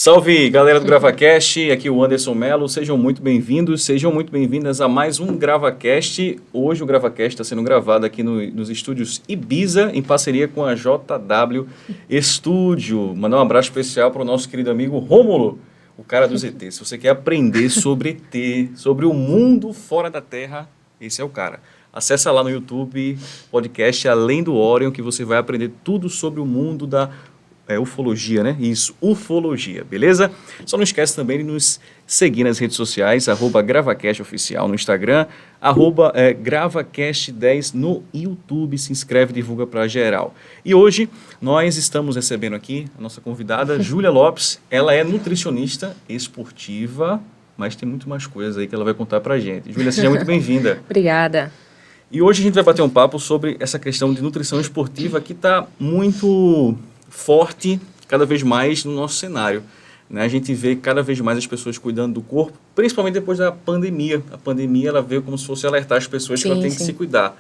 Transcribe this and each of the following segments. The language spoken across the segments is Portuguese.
Salve, galera do GravaCast, aqui o Anderson Mello, sejam muito bem-vindos, sejam muito bem-vindas a mais um GravaCast. Hoje o GravaCast está sendo gravado aqui nos estúdios Ibiza, em parceria com a JW Studio. Mandar um abraço especial para o nosso querido amigo Rômulo, o cara dos ET. Se você quer aprender sobre ET, sobre o mundo fora da Terra, esse é o cara. Acessa lá no YouTube, podcast Além do Orion, que você vai aprender tudo sobre o mundo da ufologia, né? Isso, ufologia, beleza? Só não esquece também de nos seguir nas redes sociais, @GravaCastOficial no Instagram, @GravaCast10 no YouTube. Se inscreve e divulga para geral. E hoje nós estamos recebendo aqui a nossa convidada, Júlia Lopes. Ela é nutricionista esportiva, mas tem muito mais coisas aí que ela vai contar pra gente. Júlia, seja muito bem-vinda. Obrigada. E hoje a gente vai bater um papo sobre essa questão de nutrição esportiva que está muito forte cada vez mais no nosso cenário, né? A gente vê cada vez mais as pessoas cuidando do corpo, principalmente depois da pandemia. A pandemia ela veio como se fosse alertar as pessoas que elas têm que se cuidar.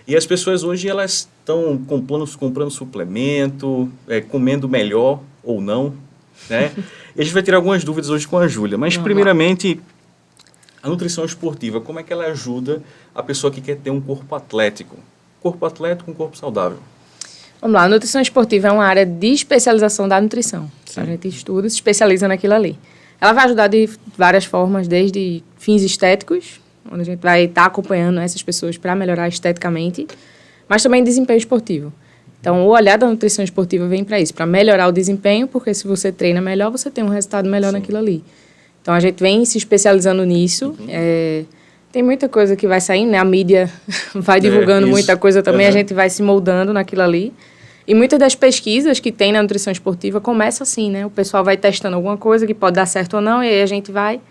E as pessoas hoje elas estão comprando suplemento, comendo melhor ou não, né? E a gente vai tirar algumas dúvidas hoje com a Júlia. Mas primeiramente, a nutrição esportiva, como é que ela ajuda a pessoa que quer ter um corpo atlético? Corpo atlético, um corpo saudável. Vamos lá, a nutrição esportiva é uma área de especialização da nutrição. Sim. A gente estuda, se especializa naquilo ali. Ela vai ajudar de várias formas, desde fins estéticos, onde a gente vai estar acompanhando essas pessoas para melhorar esteticamente, mas também desempenho esportivo. Então, o olhar da nutrição esportiva vem para isso, para melhorar o desempenho, porque se você treina melhor, você tem um resultado melhor naquilo ali. Então, a gente vem se especializando nisso. Tem muita coisa que vai saindo, né? A mídia vai divulgando muita coisa também, a gente vai se moldando naquilo ali. E muitas das pesquisas que tem na nutrição esportiva começam assim, né? O pessoal vai testando alguma coisa que pode dar certo ou não, e aí a gente vai,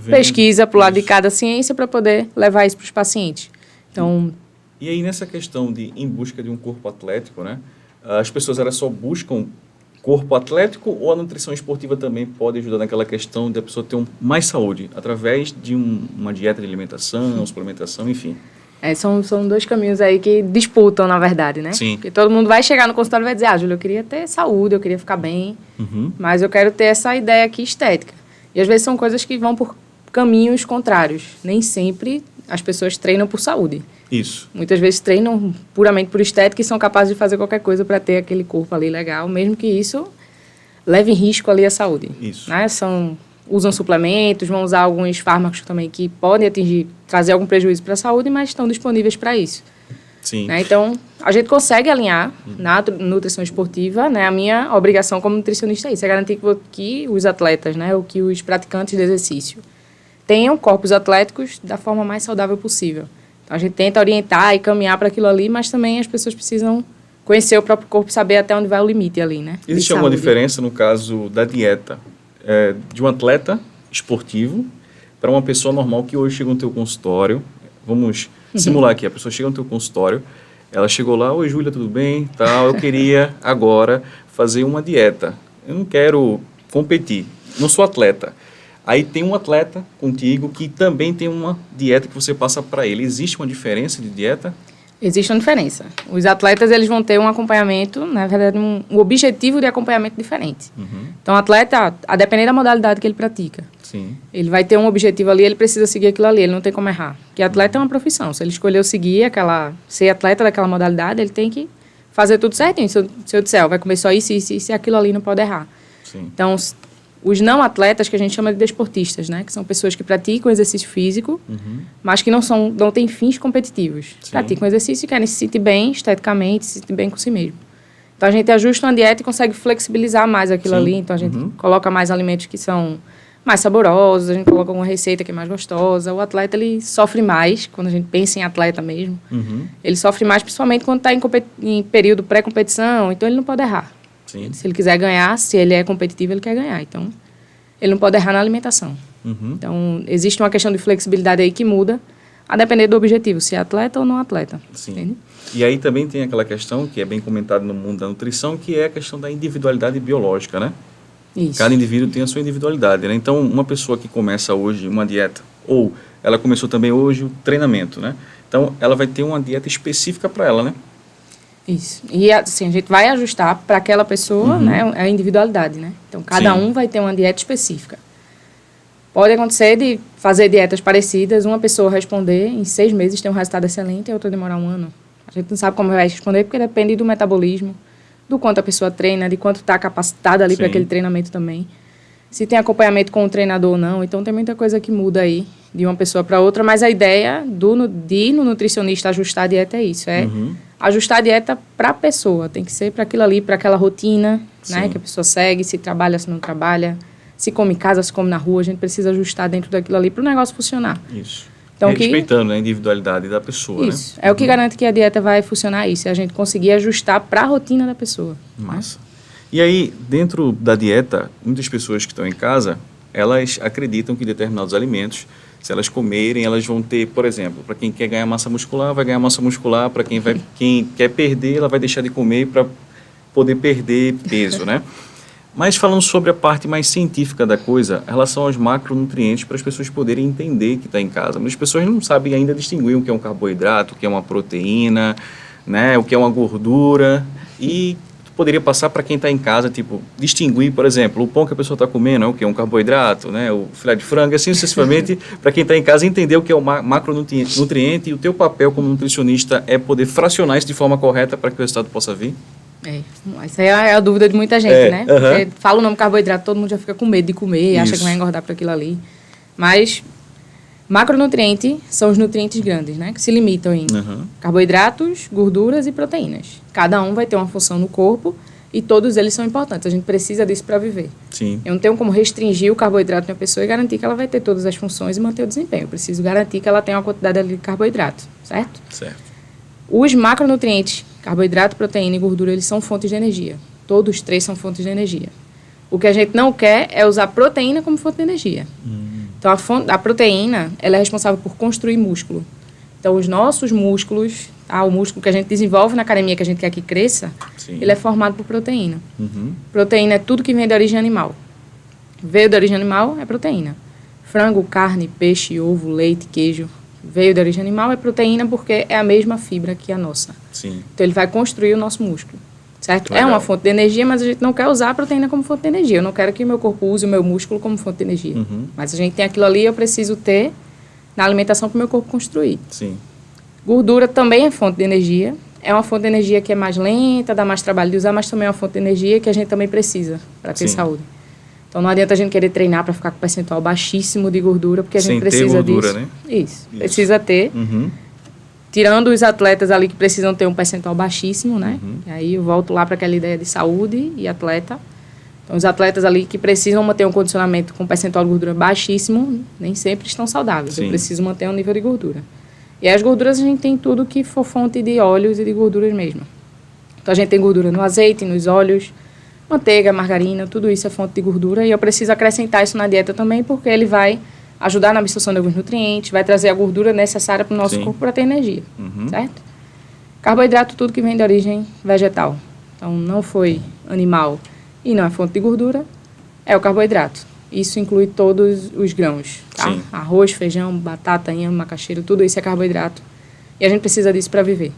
pesquisa para o lado de cada ciência para poder levar isso para os pacientes. Então... E aí, nessa questão de em busca de um corpo atlético, né? As pessoas elas só buscam corpo atlético ou a nutrição esportiva também pode ajudar naquela questão de a pessoa ter mais saúde através de uma dieta de alimentação, suplementação, enfim? São dois caminhos aí que disputam, na verdade, né? Sim. Porque todo mundo vai chegar no consultório e vai dizer, Júlia, eu queria ter saúde, eu queria ficar bem, mas eu quero ter essa ideia aqui estética. E às vezes são coisas que vão por caminhos contrários. Nem sempre as pessoas treinam por saúde. Isso. Muitas vezes treinam puramente por estética e são capazes de fazer qualquer coisa para ter aquele corpo ali legal, mesmo que isso leve em risco ali a saúde. Isso. Né? Usam suplementos, vão usar alguns fármacos também que podem trazer algum prejuízo para a saúde, mas estão disponíveis para isso. Sim. Né? Então, a gente consegue alinhar na nutrição esportiva, né? A minha obrigação como nutricionista é isso, é garantir que os atletas, né, ou que os praticantes de exercício tenham corpos atléticos da forma mais saudável possível. Então, a gente tenta orientar e caminhar para aquilo ali, mas também as pessoas precisam conhecer o próprio corpo, saber até onde vai o limite ali, né? Existe alguma diferença no caso da dieta de um atleta esportivo para uma pessoa normal que hoje chega no teu consultório? Vamos simular aqui, a pessoa chega no teu consultório, ela chegou lá, oi Júlia, tudo bem? Tal, eu queria agora fazer uma dieta. Eu não quero competir, não sou atleta. Aí tem um atleta contigo que também tem uma dieta que você passa para ele. Existe uma diferença de dieta? Existe uma diferença. Os atletas eles vão ter um acompanhamento, na verdade, um objetivo de acompanhamento diferente. Então, o atleta, a depender da modalidade que ele pratica, ele vai ter um objetivo ali, ele precisa seguir aquilo ali, ele não tem como errar. Porque atleta é uma profissão. Se ele escolheu ser atleta daquela modalidade, ele tem que fazer tudo certinho. Se eu disser, vai comer só isso, e aquilo ali não pode errar. Sim. Então, os não atletas, que a gente chama de desportistas, né? Que são pessoas que praticam exercício físico, mas que não têm fins competitivos. Sim. Praticam exercício e querem se sentir bem esteticamente, se sentir bem com si mesmo. Então, a gente ajusta uma dieta e consegue flexibilizar mais aquilo ali. Então, a gente coloca mais alimentos que são mais saborosos, a gente coloca uma receita que é mais gostosa. O atleta, ele sofre mais, quando a gente pensa em atleta mesmo. Ele sofre mais, principalmente quando está em período pré-competição, então ele não pode errar. Sim. Se ele quiser ganhar, se ele é competitivo, ele quer ganhar. Então, ele não pode errar na alimentação. Então, existe uma questão de flexibilidade aí que muda, a depender do objetivo, se é atleta ou não atleta. Sim. Entende? E aí também tem aquela questão, que é bem comentada no mundo da nutrição, que é a questão da individualidade biológica, né? Isso. Cada indivíduo tem a sua individualidade, né? Então, uma pessoa que começa hoje uma dieta, ou ela começou também hoje o treinamento, né? Então, ela vai ter uma dieta específica para ela, né? Isso. E assim, a gente vai ajustar para aquela pessoa, né? É a individualidade, né? Então, cada um vai ter uma dieta específica. Pode acontecer de fazer dietas parecidas, uma pessoa responder em 6 meses ter um resultado excelente e a outra demorar 1 ano. A gente não sabe como vai responder porque depende do metabolismo, do quanto a pessoa treina, de quanto está capacitada ali para aquele treinamento também. Se tem acompanhamento com o treinador ou não. Então, tem muita coisa que muda aí de uma pessoa para outra, mas a ideia de ir no nutricionista ajustar a dieta é isso, ajustar a dieta para a pessoa, tem que ser para aquilo ali, para aquela rotina, né, que a pessoa segue, se trabalha, se não trabalha, se come em casa, se come na rua, a gente precisa ajustar dentro daquilo ali para o negócio funcionar. Isso. Então, respeitando a individualidade da pessoa, isso, né? É o que garante que a dieta vai funcionar isso, é a gente conseguir ajustar para a rotina da pessoa. Massa. E aí, dentro da dieta, muitas pessoas que estão em casa, elas acreditam que determinados alimentos, se elas comerem, elas vão ter, por exemplo, para quem quer ganhar massa muscular, vai ganhar massa muscular, para quem quer perder, ela vai deixar de comer para poder perder peso, né? Mas falando sobre a parte mais científica da coisa, em relação aos macronutrientes, para as pessoas poderem entender que está em casa. Muitas pessoas não sabem ainda distinguir o que é um carboidrato, o que é uma proteína, né, o que é uma gordura, e poderia passar para quem está em casa, tipo, distinguir, por exemplo, o pão que a pessoa está comendo é o que? Um carboidrato, né? O filé de frango, assim sucessivamente, para quem está em casa entender o que é o macronutriente e o teu papel como nutricionista é poder fracionar isso de forma correta para que o resultado possa vir? Essa é a dúvida de muita gente, né? Porque fala o nome carboidrato, todo mundo já fica com medo de comer, acha que vai engordar para aquilo ali. Mas macronutriente são os nutrientes grandes, né? Que se limitam em carboidratos, gorduras e proteínas. Cada um vai ter uma função no corpo e todos eles são importantes. A gente precisa disso para viver. Sim. Eu não tenho como restringir o carboidrato de uma pessoa e garantir que ela vai ter todas as funções e manter o desempenho. Eu preciso garantir que ela tenha uma quantidade ali de carboidrato, certo? Certo. Os macronutrientes, carboidrato, proteína e gordura, eles são fontes de energia. Todos os 3 são fontes de energia. O que a gente não quer é usar proteína como fonte de energia. Então, a proteína, ela é responsável por construir músculo. Então, os nossos músculos, o músculo que a gente desenvolve na academia, que a gente quer que cresça, ele é formado por proteína. Proteína é tudo que vem de origem animal. Veio de origem animal, é proteína. Frango, carne, peixe, ovo, leite, queijo. Veio de origem animal, é proteína porque é a mesma fibra que a nossa. Sim. Então, ele vai construir o nosso músculo. Certo? Legal. É uma fonte de energia, mas a gente não quer usar a proteína como fonte de energia. Eu não quero que o meu corpo use o meu músculo como fonte de energia. Mas a gente tem aquilo ali, eu preciso ter na alimentação para o meu corpo construir. Sim. Gordura também é fonte de energia. É uma fonte de energia que é mais lenta, dá mais trabalho de usar, mas também é uma fonte de energia que a gente também precisa para ter saúde. Então, não adianta a gente querer treinar para ficar com percentual baixíssimo de gordura, porque a gente precisa gordura, disso. Né? Isso. Precisa ter. Tirando os atletas ali que precisam ter um percentual baixíssimo, né? E aí eu volto lá para aquela ideia de saúde e atleta. Então, os atletas ali que precisam manter um condicionamento com percentual de gordura baixíssimo, nem sempre estão saudáveis. Eu preciso manter um nível de gordura. E as gorduras a gente tem tudo que for fonte de óleos e de gorduras mesmo. Então, a gente tem gordura no azeite, nos óleos, manteiga, margarina, tudo isso é fonte de gordura. E eu preciso acrescentar isso na dieta também, porque ele vai ajudar na absorção de alguns nutrientes, vai trazer a gordura necessária para o nosso corpo para ter energia, certo? Carboidrato, tudo que vem de origem vegetal. Então, não foi animal e não é fonte de gordura, é o carboidrato. Isso inclui todos os grãos, tá? Arroz, feijão, batata, inhame, macaxeira, tudo isso é carboidrato. E a gente precisa disso para viver.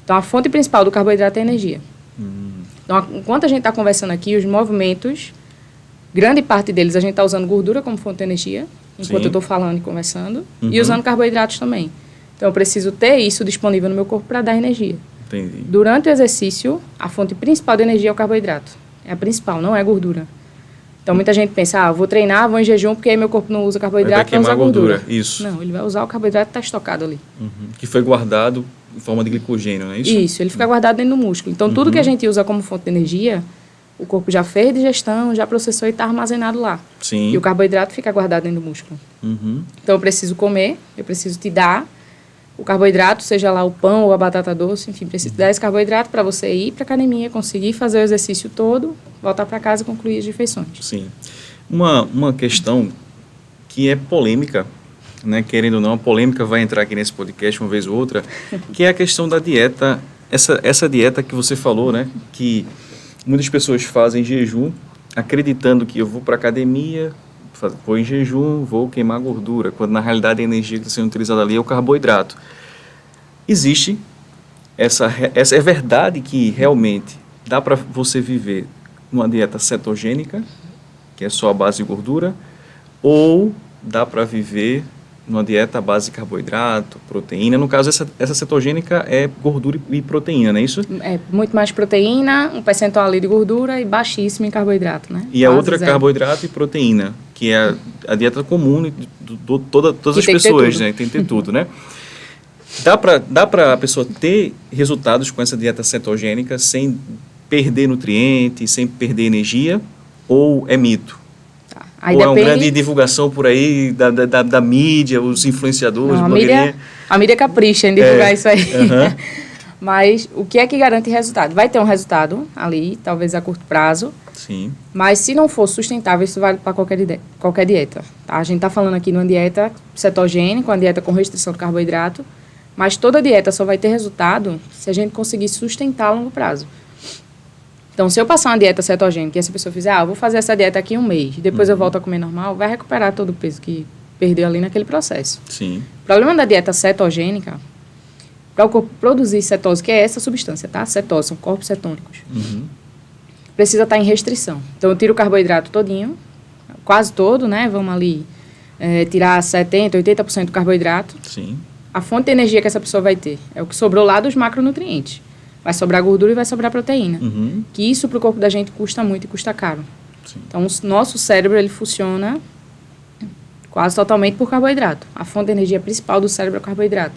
Então, a fonte principal do carboidrato é a energia. Então, enquanto a gente está conversando aqui, os movimentos, grande parte deles a gente está usando gordura como fonte de energia, enquanto eu estou falando e conversando, e usando carboidratos também. Então, eu preciso ter isso disponível no meu corpo para dar energia. Entendi. Durante o exercício, a fonte principal de energia é o carboidrato. É a principal, não é a gordura. Então, muita gente pensa, vou treinar, vou em jejum, porque aí meu corpo não usa carboidrato, vai usar gordura. Isso. Não, ele vai usar o carboidrato que está estocado ali. Que foi guardado em forma de glicogênio, não é isso? Isso, ele fica guardado dentro do músculo. Então, tudo que a gente usa como fonte de energia, o corpo já fez digestão, já processou e está armazenado lá. Sim. E o carboidrato fica guardado dentro do músculo. Então, eu preciso comer, eu preciso te dar o carboidrato, seja lá o pão ou a batata doce, enfim, preciso dar esse carboidrato para você ir para a academia, conseguir fazer o exercício todo, voltar para casa e concluir as refeições. Sim. Uma questão que é polêmica, né, querendo ou não, a polêmica vai entrar aqui nesse podcast uma vez ou outra, que é a questão da dieta, essa dieta que você falou, né, que muitas pessoas fazem jejum, acreditando que eu vou para a academia, vou em jejum, vou queimar gordura, quando na realidade a energia que está sendo utilizada ali é o carboidrato. Existe essa é verdade que realmente dá para você viver numa dieta cetogênica, que é só a base de gordura, ou dá para viver numa dieta à base de carboidrato, proteína? No caso, essa cetogênica é gordura e proteína, não é isso? É muito mais proteína, um percentual ali de gordura e baixíssimo em carboidrato, né? E a outra carboidrato e proteína, que é a dieta comum de todas as pessoas, né? Tem que ter tudo, né? Dá para a pessoa ter resultados com essa dieta cetogênica sem perder nutrientes, sem perder energia, ou é mito? Aí ou depende... é uma grande divulgação por aí da mídia, os influenciadores, não, blogueirinha? A mídia capricha em divulgar isso aí. Uh-huh. Mas o que é que garante resultado? Vai ter um resultado ali, talvez a curto prazo. Sim. Mas se não for sustentável, isso vale para qualquer dieta. Tá? A gente está falando aqui numa dieta cetogênica, uma dieta com restrição de carboidrato, mas toda dieta só vai ter resultado se a gente conseguir sustentar a longo prazo. Então, se eu passar uma dieta cetogênica e essa pessoa fizer, eu vou fazer essa dieta aqui 1 mês, depois eu volto a comer normal, vai recuperar todo o peso que perdeu ali naquele processo. Sim. O problema da dieta cetogênica, para o corpo produzir cetose, que é essa substância, tá? Cetose, são corpos cetônicos. Uhum. Precisa estar em restrição. Então, eu tiro o carboidrato todinho, quase todo, né? Vamos ali tirar 70%, 80% do carboidrato. Sim. A fonte de energia que essa pessoa vai ter é o que sobrou lá dos macronutrientes. Vai sobrar gordura e vai sobrar proteína. Uhum. Que isso para o corpo da gente custa muito e custa caro. Sim. Então, o nosso cérebro, ele funciona quase totalmente por carboidrato. A fonte de energia principal do cérebro é o carboidrato.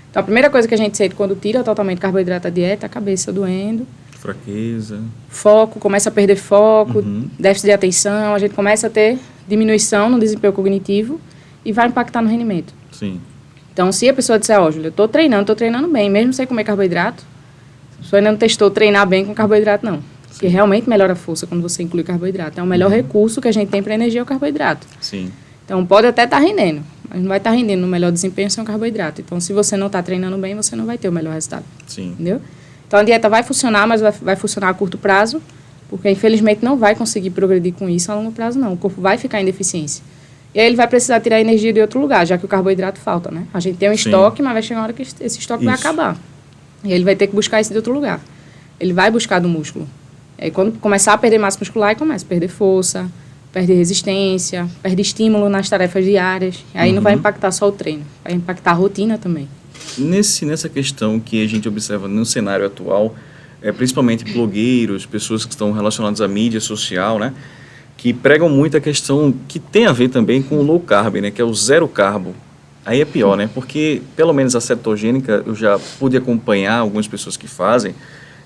Então, a primeira coisa que a gente sente quando tira totalmente carboidrato da dieta é a cabeça doendo. Fraqueza. Foco, começa a perder foco, Uhum. déficit de atenção, a gente começa a ter diminuição no desempenho cognitivo e vai impactar no rendimento. Sim. Então, se a pessoa disser, Júlia, eu estou treinando bem, mesmo sem comer carboidrato, a pessoa ainda não testou treinar bem com carboidrato, não. Porque realmente melhora a força quando você inclui carboidrato. É o melhor recurso que a gente tem para energia é o carboidrato. Sim. Então, pode até estar rendendo, mas não vai estar rendendo no melhor desempenho sem o carboidrato. Então, se você não está treinando bem, você não vai ter o melhor resultado. Sim. Entendeu? Então, a dieta vai funcionar, mas vai funcionar a curto prazo, porque, infelizmente, não vai conseguir progredir com isso a longo prazo, não. O corpo vai ficar em deficiência. E aí, ele vai precisar tirar energia de outro lugar, já que o carboidrato falta, né? A gente tem um estoque, mas vai chegar uma hora que esse estoque vai acabar. E ele vai ter que buscar isso de outro lugar. Ele vai buscar do músculo. E aí, quando começar a perder massa muscular, ele começa a perder força, perde resistência, perde estímulo nas tarefas diárias. E aí não vai impactar só o treino, vai impactar a rotina também. Nessa questão que a gente observa no cenário atual, principalmente blogueiros, pessoas que estão relacionadas à mídia social, né, que pregam muito a questão que tem a ver também com o low carb, né, que é o zero carbo. Aí é pior, né, porque pelo menos a cetogênica, eu já pude acompanhar algumas pessoas que fazem,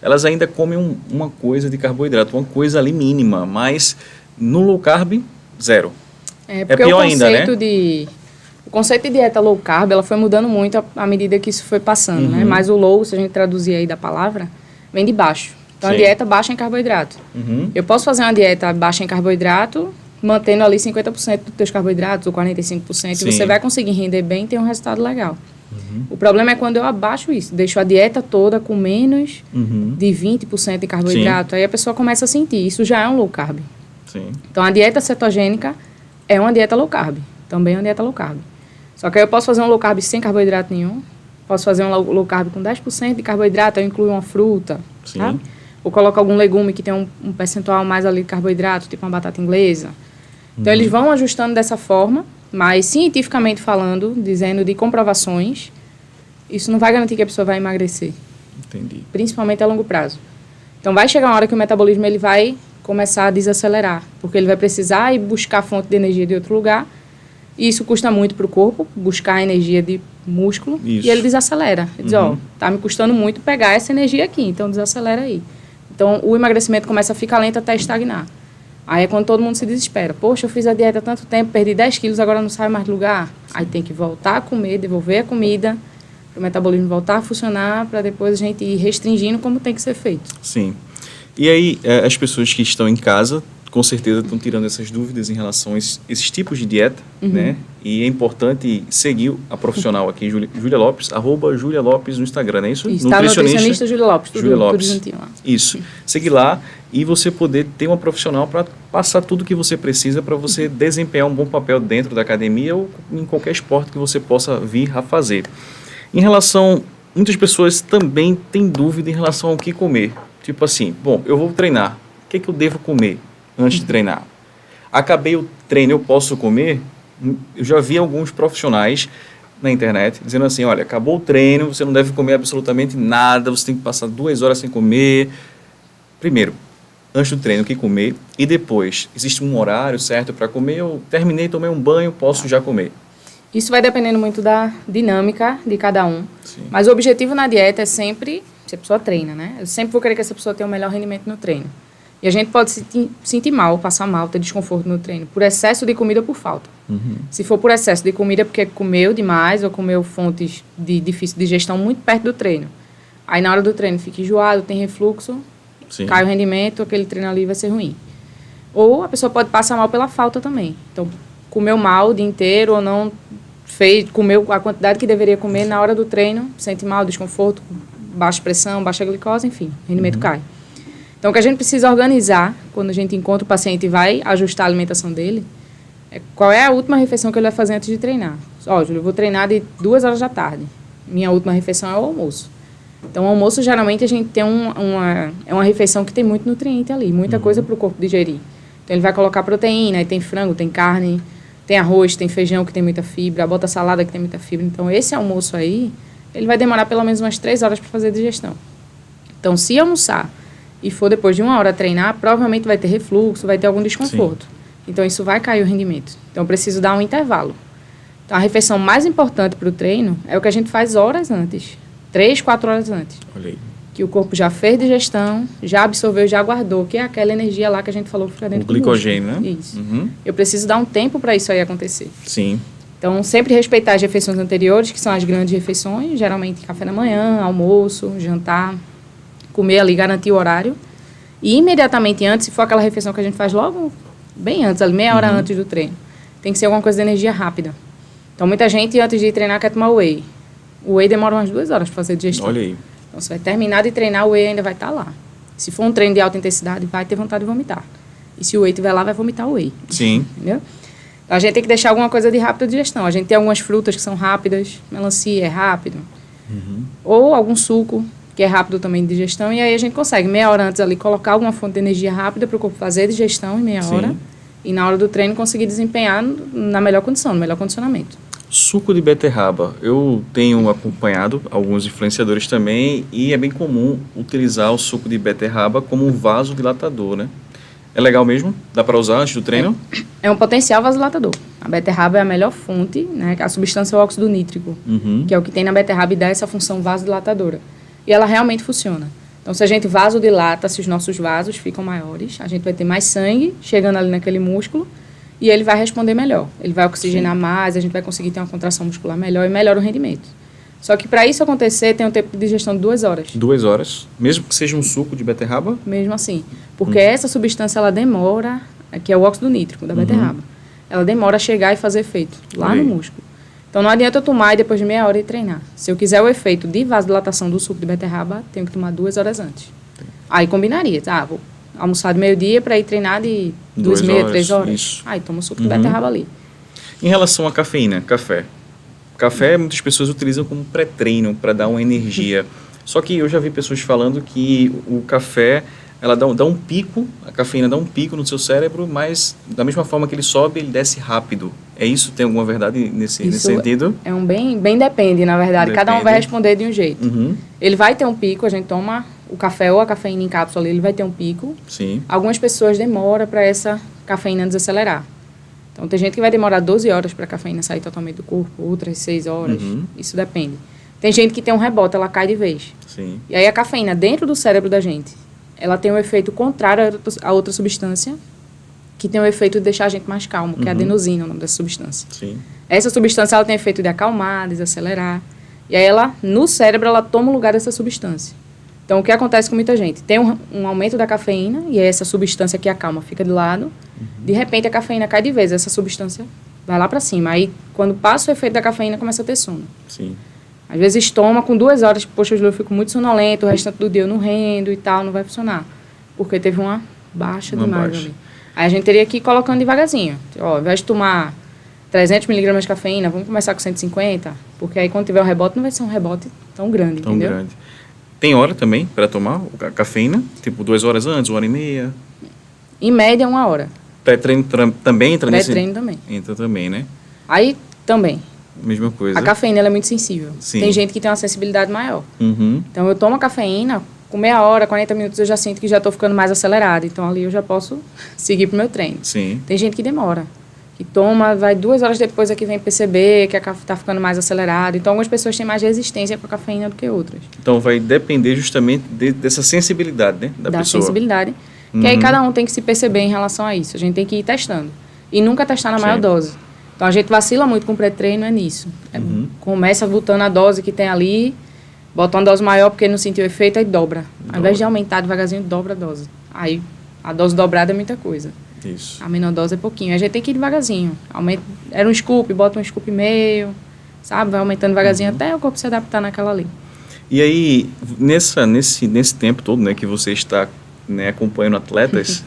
elas ainda comem uma coisa de carboidrato, uma coisa ali mínima, mas no low carb, zero. Porque pior o ainda, né? O conceito de dieta low carb, ela foi mudando muito à medida que isso foi passando, né? Mas o low, se a gente traduzir aí da palavra, vem de baixo. Então, Sim. a dieta baixa em carboidrato. Eu posso fazer uma dieta baixa em carboidrato, mantendo ali 50% dos teus carboidratos, ou 45%, Sim. e você vai conseguir render bem e ter um resultado legal. O problema é quando eu abaixo isso, deixo a dieta toda com menos de 20% de carboidrato, Sim. aí a pessoa começa a sentir, isso já é um low carb. Sim. Então, a dieta cetogênica é uma dieta low carb, também é uma dieta low carb. Só que aí eu posso fazer um low carb sem carboidrato nenhum, posso fazer um low carb com 10% de carboidrato, eu incluo uma fruta, Sim. tá? Ou coloco algum legume que tem um percentual mais ali de carboidrato, tipo uma batata inglesa. Então, eles vão ajustando dessa forma, mas cientificamente falando, dizendo de comprovações, isso não vai garantir que a pessoa vai emagrecer. Entendi. Principalmente a longo prazo. Então, vai chegar uma hora que o metabolismo ele vai começar a desacelerar, porque ele vai precisar ir buscar fonte de energia de outro lugar, e isso custa muito para o corpo, buscar energia de músculo, Isso. e ele desacelera. Ele diz, tá me custando muito pegar essa energia aqui, então desacelera aí. Então, o emagrecimento começa a ficar lento até estagnar. Aí é quando todo mundo se desespera. Poxa, eu fiz a dieta há tanto tempo, perdi 10 quilos, agora não saio mais do lugar. Aí tem que voltar a comer, devolver a comida, para o metabolismo voltar a funcionar, para depois a gente ir restringindo como tem que ser feito. Sim. E aí, as pessoas que estão em casa, com certeza estão tirando essas dúvidas em relação a esses tipos de dieta, né? E é importante seguir a profissional aqui, Júlia Lopes, @Júlia Lopes no Instagram, não é isso? Isso, tá, nutricionista Júlia Lopes, tudo juntinho lá. Isso. Seguir lá e você poder ter uma profissional para passar tudo que você precisa para você desempenhar um bom papel dentro da academia ou em qualquer esporte que você possa vir a fazer. Em relação muitas pessoas também têm dúvida em relação ao que comer. Tipo assim, bom, eu vou treinar. O que é que eu devo comer antes de treinar? Acabei o treino, eu posso comer? Eu já vi alguns profissionais na internet dizendo assim, olha, acabou o treino, você não deve comer absolutamente nada, você tem que passar 2 horas sem comer. Primeiro, antes do treino, o que comer? E depois, existe um horário certo para comer? Eu terminei, tomei um banho, posso já comer? Isso vai dependendo muito da dinâmica de cada um. Sim. Mas o objetivo na dieta é sempre, se a pessoa treina, né? Eu sempre vou querer que essa pessoa tenha o melhor rendimento no treino. E a gente pode se sentir mal, passar mal, ter desconforto no treino, por excesso de comida ou por falta. Se for por excesso de comida, porque comeu demais ou comeu fontes de difícil digestão muito perto do treino. Aí, na hora do treino, fica enjoado, tem refluxo, Sim. cai o rendimento, aquele treino ali vai ser ruim. Ou a pessoa pode passar mal pela falta também. Então, comeu mal o dia inteiro ou não comeu a quantidade que deveria comer na hora do treino, sente mal, desconforto, baixa pressão, baixa glicose, enfim, o rendimento cai. Então, o que a gente precisa organizar, quando a gente encontra o paciente e vai ajustar a alimentação dele, é qual é a última refeição que ele vai fazer antes de treinar. Ó, Júlio, eu vou treinar de 2 horas da tarde. Minha última refeição é o almoço. Então, o almoço, geralmente, a gente tem uma refeição que tem muito nutriente ali, muita coisa para o corpo digerir. Então, ele vai colocar proteína, aí tem frango, tem carne, tem arroz, tem feijão que tem muita fibra, bota salada que tem muita fibra. Então, esse almoço aí, ele vai demorar pelo menos umas 3 horas para fazer a digestão. Então, se almoçar e for depois de 1 hora treinar, provavelmente vai ter refluxo, vai ter algum desconforto. Sim. Então, isso vai cair o rendimento. Então, eu preciso dar um intervalo. Então, a refeição mais importante para o treino é o que a gente faz horas antes. 3, 4 horas antes. Olha aí. Que o corpo já fez digestão, já absorveu, já guardou, que é aquela energia lá que a gente falou que fica dentro do glicogênio, né? Isso. Eu preciso dar um tempo para isso aí acontecer. Sim. Então, sempre respeitar as refeições anteriores, que são as grandes refeições, geralmente café da manhã, almoço, jantar, comer ali, garantir o horário. E imediatamente antes, se for aquela refeição que a gente faz logo, bem antes, ali, meia hora antes do treino, tem que ser alguma coisa de energia rápida. Então, muita gente, antes de treinar, quer tomar whey. O whey demora umas 2 horas para fazer digestão. Olha aí. Então, você vai terminar de treinar, o whey ainda vai estar lá. Se for um treino de alta intensidade, vai ter vontade de vomitar. E se o whey estiver lá, vai vomitar o whey. Sim. Entendeu? Então, a gente tem que deixar alguma coisa de rápida digestão. A gente tem algumas frutas que são rápidas, melancia é rápido. Ou algum suco, que é rápido também de digestão. E aí a gente consegue, meia hora antes ali, colocar alguma fonte de energia rápida para o corpo fazer a digestão em meia hora. E na hora do treino conseguir desempenhar na melhor condição, no melhor condicionamento. Suco de beterraba. Eu tenho acompanhado alguns influenciadores também e é bem comum utilizar o suco de beterraba como um vasodilatador, né? É legal mesmo? Dá para usar antes do treino? É um potencial vasodilatador. A beterraba é a melhor fonte, né? A substância é o óxido nítrico, que é o que tem na beterraba e dá essa função vasodilatadora. E ela realmente funciona. Então, se a gente vasodilata, se os nossos vasos ficam maiores, a gente vai ter mais sangue chegando ali naquele músculo e ele vai responder melhor. Ele vai oxigenar mais, a gente vai conseguir ter uma contração muscular melhor e melhora o rendimento. Só que para isso acontecer, tem um tempo de digestão de 2 horas. 2 horas? Mesmo que seja um suco de beterraba? Mesmo assim. Porque essa substância, ela demora, que é o óxido nítrico da beterraba, ela demora a chegar e fazer efeito lá no músculo. Então, não adianta eu tomar e depois de meia hora e treinar. Se eu quiser o efeito de vasodilatação do suco de beterraba, tenho que tomar 2 horas antes. Aí combinaria. Vou almoçar de meio-dia para ir treinar de 2h30, 3 horas. Isso. Aí tomo o suco de beterraba ali. Em relação à cafeína, café. Café, muitas pessoas utilizam como pré-treino para dar uma energia. Só que eu já vi pessoas falando que o café, ela dá um pico, a cafeína dá um pico no seu cérebro, mas da mesma forma que ele sobe, ele desce rápido. É isso? Tem alguma verdade nesse sentido? É um bem depende, na verdade. Depende. Cada um vai responder de um jeito. Ele vai ter um pico, a gente toma o café ou a cafeína em cápsula, ele vai ter um pico. Sim. Algumas pessoas demoram para essa cafeína desacelerar. Então, tem gente que vai demorar 12 horas para a cafeína sair totalmente do corpo, outras 6 horas. Isso depende. Tem gente que tem um rebote, ela cai de vez. Sim. E aí, a cafeína dentro do cérebro da gente, ela tem um efeito contrário a outra substância, que tem o efeito de deixar a gente mais calmo, que é a adenosina, o nome dessa substância. Sim. Essa substância, ela tem efeito de acalmar, desacelerar. E aí, ela, no cérebro, ela toma o lugar dessa substância. Então, o que acontece com muita gente? Tem um aumento da cafeína, e aí essa substância que acalma fica de lado. De repente, a cafeína cai de vez, essa substância vai lá para cima. Aí, quando passa o efeito da cafeína, começa a ter sono. Sim. Às vezes, toma com 2 horas, poxa, eu fico muito sonolento, o restante do dia eu não rendo e tal, não vai funcionar. Porque teve uma baixa demais ali. Aí, a gente teria que ir colocando devagarzinho. Ó, ao invés de tomar 300 miligramas de cafeína, vamos começar com 150, Porque aí quando tiver um rebote, não vai ser um rebote tão grande, entendeu? Grande. Tem hora também para tomar a cafeína? Tipo 2 horas antes, 1h30? Em média, 1 hora. Pré-treino também entra nesse? Pré-treino também. Entra também, né? Aí, também. Mesma coisa. A cafeína, ela é muito sensível. Sim. Tem gente que tem uma sensibilidade maior. Uhum. Então, eu tomo a cafeína, com meia hora, 40 minutos, eu já sinto que já estou ficando mais acelerado. Então, ali eu já posso seguir pro meu treino. Sim. Tem gente que demora. Que toma, vai 2 horas depois é que vem perceber que a café está ficando mais acelerado. Então, algumas pessoas têm mais resistência com a cafeína do que outras. Então, vai depender justamente dessa sensibilidade, né? Da pessoa. Sensibilidade. Que aí cada um tem que se perceber em relação a isso. A gente tem que ir testando. E nunca testar na maior dose. Então, a gente vacila muito com o pré-treino, é nisso. Começa botando a dose que tem ali, bota uma dose maior porque não sentiu efeito, aí dobra. Ao invés de aumentar devagarzinho, dobra a dose. Aí, a dose dobrada é muita coisa. Isso. A menor dose é pouquinho. A gente tem que ir devagarzinho. Era um scoop, bota um scoop e meio, sabe? Vai aumentando devagarzinho até o corpo se adaptar naquela ali. E aí, nesse tempo todo, né, que você está, né, acompanhando atletas,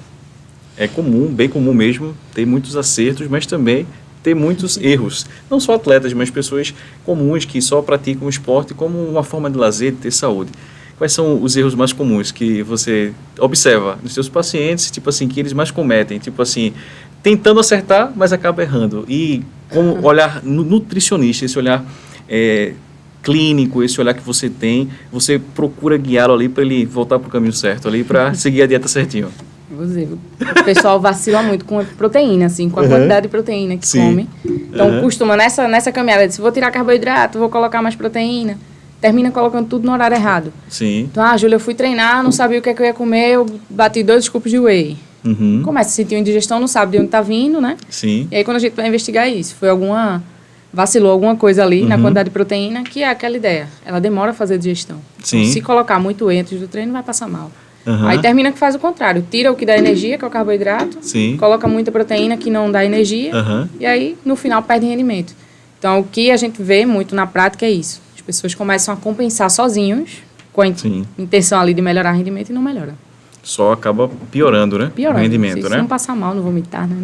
é comum, bem comum mesmo, ter muitos acertos, mas também ter muitos erros. Não só atletas, mas pessoas comuns que só praticam o esporte como uma forma de lazer, de ter saúde. Quais são os erros mais comuns que você observa nos seus pacientes, tipo assim, que eles mais cometem? Tipo assim, tentando acertar, mas acaba errando. E como olhar nutricionista, esse olhar clínico, esse olhar que você tem, você procura guiá-lo ali para ele voltar para o caminho certo, ali para seguir a dieta certinho. Vou dizer, o pessoal vacila muito com a proteína, assim, com a quantidade de proteína que come. Então, costuma nessa caminhada, se vou tirar carboidrato, vou colocar mais proteína. Termina colocando tudo no horário errado. Sim. Então, Júlia, eu fui treinar, não sabia o que eu ia comer, eu bati 2 scoops de whey. Começa a sentir uma indigestão, não sabe de onde está vindo, né? Sim. E aí, quando a gente vai investigar isso, vacilou alguma coisa ali na quantidade de proteína, que é aquela ideia. Ela demora a fazer a digestão. Sim. Então, se colocar muito whey antes do treino, vai passar mal. Aí termina que faz o contrário. Tira o que dá energia, que é o carboidrato. Sim. Coloca muita proteína que não dá energia. E aí, no final, perde rendimento. Então, o que a gente vê muito na prática é isso. As pessoas começam a compensar sozinhos, com a intenção ali de melhorar o rendimento, e não melhora. Só acaba piorando, né? Piorando. O rendimento, se né? não passar mal, não vomitar, né?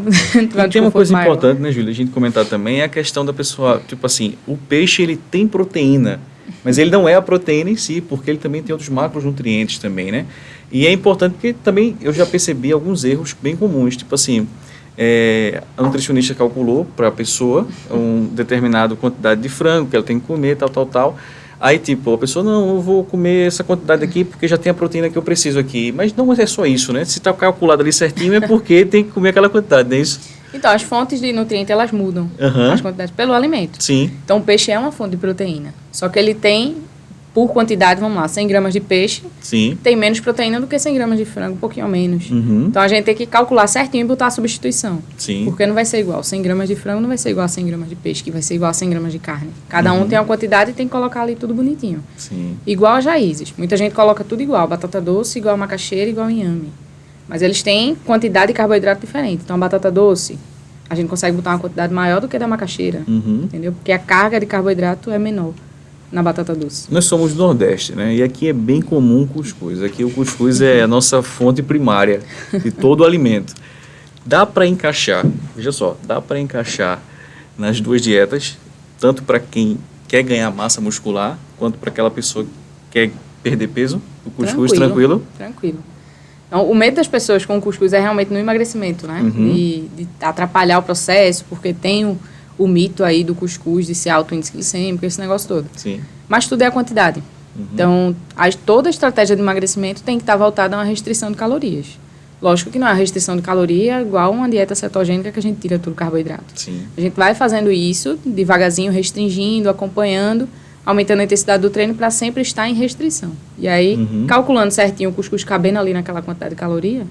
Tem uma coisa importante, né, Júlia, a gente comentar também, é a questão da pessoa, tipo assim, o peixe, ele tem proteína, mas ele não é a proteína em si, porque ele também tem outros macronutrientes também, né? E é importante porque também eu já percebi alguns erros bem comuns, tipo assim, a nutricionista calculou para a pessoa uma determinada quantidade de frango que ela tem que comer, tal. Aí, tipo, a pessoa, não, eu vou comer essa quantidade aqui porque já tem a proteína que eu preciso aqui. Mas não é só isso, né? Se está calculado ali certinho é porque tem que comer aquela quantidade, não é isso? Então, as fontes de nutrientes, elas mudam as quantidades pelo alimento. Sim. Então, o peixe é uma fonte de proteína. Só que ele tem, por quantidade, vamos lá, 100 gramas de peixe, tem menos proteína do que 100 gramas de frango, um pouquinho menos. Então, a gente tem que calcular certinho e botar a substituição. Sim. Porque não vai ser igual. 100 gramas de frango não vai ser igual a 100 gramas de peixe, que vai ser igual a 100 gramas de carne. Cada um tem uma quantidade e tem que colocar ali tudo bonitinho. Sim. Igual a raízes. Muita gente coloca tudo igual. Batata doce, igual a macaxeira, igual a inhame. Mas eles têm quantidade de carboidrato diferente. Então, a batata doce, a gente consegue botar uma quantidade maior do que a da macaxeira. Entendeu? Porque a carga de carboidrato é menor na batata doce. Nós somos do Nordeste, né? E aqui é bem comum o cuscuz. Aqui o cuscuz é a nossa fonte primária de todo o alimento. Dá para encaixar, veja só, dá para encaixar nas duas dietas, tanto para quem quer ganhar massa muscular, quanto para aquela pessoa que quer perder peso. O cuscuz tranquilo? Tranquilo. Então, o medo das pessoas com o cuscuz é realmente no emagrecimento, né? De atrapalhar o processo, porque tem o mito aí do cuscuz de ser alto índice glicêmico, esse negócio todo. Sim. Mas tudo é a quantidade. Então, toda a estratégia de emagrecimento tem que estar voltada a uma restrição de calorias. Lógico que não é a restrição de caloria igual uma dieta cetogênica que a gente tira tudo carboidrato. Sim. A gente vai fazendo isso, devagarzinho, restringindo, acompanhando, aumentando a intensidade do treino para sempre estar em restrição. E aí, calculando certinho o cuscuz cabendo ali naquela quantidade de caloria,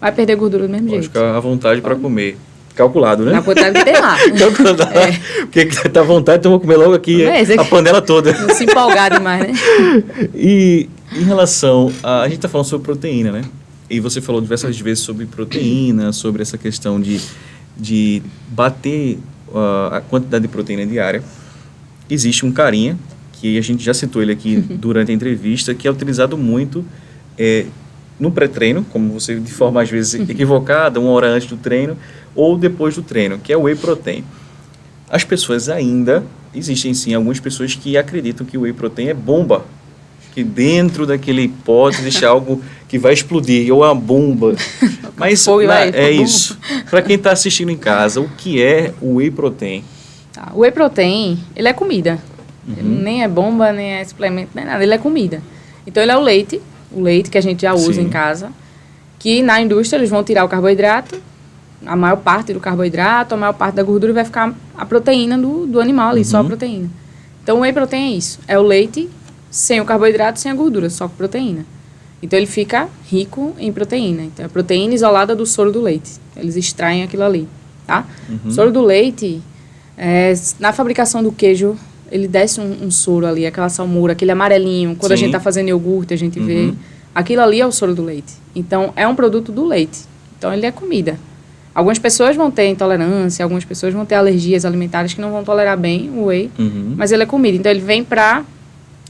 vai perder gordura do mesmo jeito. Ficar à vontade para comer. Calculado, né? Na quantidade que tem lá. Calculado. Porque tá à vontade, então vou comer logo aqui a panela toda. Não se empolgar demais, né? E em relação a gente está falando sobre proteína, né? E você falou diversas vezes sobre proteína, sobre essa questão de bater a quantidade de proteína diária. Existe um carinha, que a gente já citou ele aqui durante a entrevista, que é utilizado muito no pré-treino, como você, de forma às vezes equivocada, 1 hora antes do treino ou depois do treino, que é o whey protein. As pessoas ainda existem sim algumas pessoas que acreditam que o whey protein é bomba, que dentro daquele pote existe algo que vai explodir, ou é uma bomba. Mas é isso. Para quem está assistindo em casa, o que é o whey protein? Tá. O whey protein, ele é comida. Ele nem é bomba, nem é suplemento, nem nada. Ele é comida. Então, ele é o leite que a gente já usa em casa, que na indústria eles vão tirar o carboidrato, a maior parte do carboidrato, a maior parte da gordura vai ficar a proteína do animal ali, só a proteína. Então, o whey protein é isso. É o leite sem o carboidrato, sem a gordura, só com proteína. Então, ele fica rico em proteína. Então, é a proteína isolada do soro do leite. Eles extraem aquilo ali, tá? O soro do leite, na fabricação do queijo, ele desce um soro ali, aquela salmoura, aquele amarelinho. Quando a gente está fazendo iogurte, a gente vê. Aquilo ali é o soro do leite. Então, é um produto do leite. Então, ele é comida. Algumas pessoas vão ter intolerância, algumas pessoas vão ter alergias alimentares que não vão tolerar bem o whey, mas ele é comida. Então, ele vem para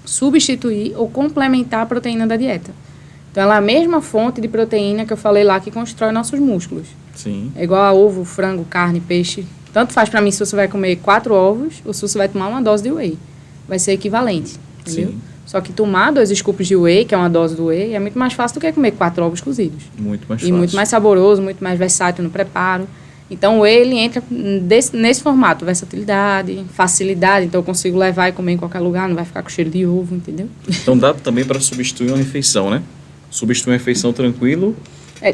substituir ou complementar a proteína da dieta. Então, ela é a mesma fonte de proteína que eu falei lá que constrói nossos músculos. Sim. É igual a ovo, frango, carne, peixe. Tanto faz para mim se você vai comer 4 ovos ou se você vai tomar uma dose de whey. Vai ser equivalente, entendeu? Sim. Só que tomar 2 scoops de whey, que é uma dose do whey, é muito mais fácil do que comer 4 ovos cozidos. Muito mais e fácil. muito mais saboroso, muito mais versátil no preparo. Então, o whey, ele entra nesse formato, versatilidade, facilidade. Então, eu consigo levar e comer em qualquer lugar, não vai ficar com cheiro de ovo, entendeu? Então, dá também para substituir uma refeição, né? Substituir uma refeição tranquilo.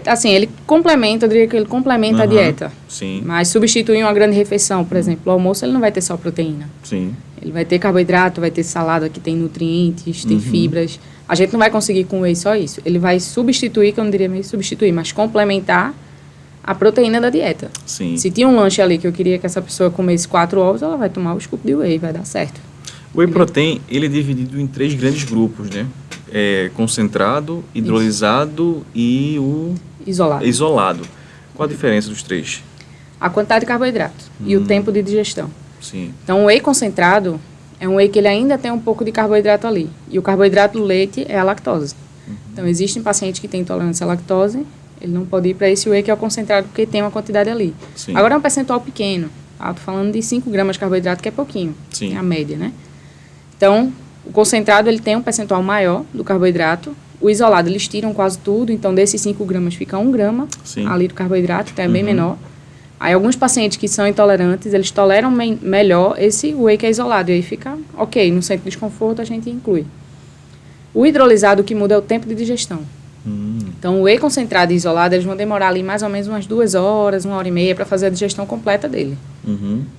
Assim, ele complementa, eu diria que ele complementa a dieta. Sim. Mas substituir uma grande refeição, por exemplo, o almoço, ele não vai ter só proteína. Sim. Ele vai ter carboidrato, vai ter salada que tem nutrientes, tem fibras. A gente não vai conseguir com o whey só isso. Ele vai substituir, que eu não diria meio substituir, mas complementar a proteína da dieta. Sim. Se tinha um lanche ali que eu queria que essa pessoa comesse 4 ovos, ela vai tomar o scoop de whey, vai dar certo. O whey protein, ele é dividido em 3 grandes grupos, né? Concentrado, hidrolisado e o isolado. Qual a diferença dos 3? A quantidade de carboidrato e o tempo de digestão. Sim. Então, o whey concentrado é um whey que ele ainda tem um pouco de carboidrato ali. E o carboidrato do leite é a lactose. Então, existem pacientes que têm intolerância à lactose, ele não pode ir para esse whey que é o concentrado porque tem uma quantidade ali. Sim. Agora, é um percentual pequeno. Estou falando de 5 gramas de carboidrato, que é pouquinho. Sim. É a média, né? Então, o concentrado, ele tem um percentual maior do carboidrato. O isolado, eles tiram quase tudo. Então, desses 5 gramas, fica 1 grama ali do carboidrato, então é bem menor. Aí, alguns pacientes que são intolerantes, eles toleram melhor esse whey que é isolado. E aí fica ok, no centro de desconforto a gente inclui. O hidrolisado, o que muda é o tempo de digestão. Então, o whey concentrado e isolado, eles vão demorar ali mais ou menos umas 2 horas, 1h30 para fazer a digestão completa dele.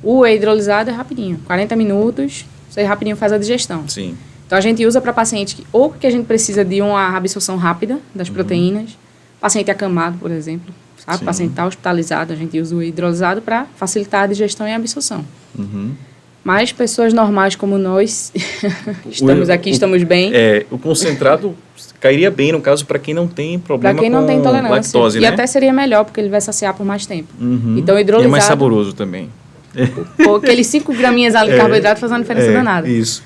O whey hidrolisado é rapidinho, 40 minutos, você rapidinho faz a digestão. Sim. Então, a gente usa para paciente que a gente precisa de uma absorção rápida das proteínas, paciente acamado, por exemplo, sabe? Paciente está hospitalizado, a gente usa o whey hidrolisado para facilitar a digestão e a absorção. Mas pessoas normais como nós, estamos bem. O concentrado cairia bem, no caso, para quem não tem problema com não tem intolerância, lactose, e né? até seria melhor, porque ele vai saciar por mais tempo. Então, o hidrolisado... E é mais saboroso também. Aqueles 5 graminhas ali de carboidrato faz uma diferença danada. Isso.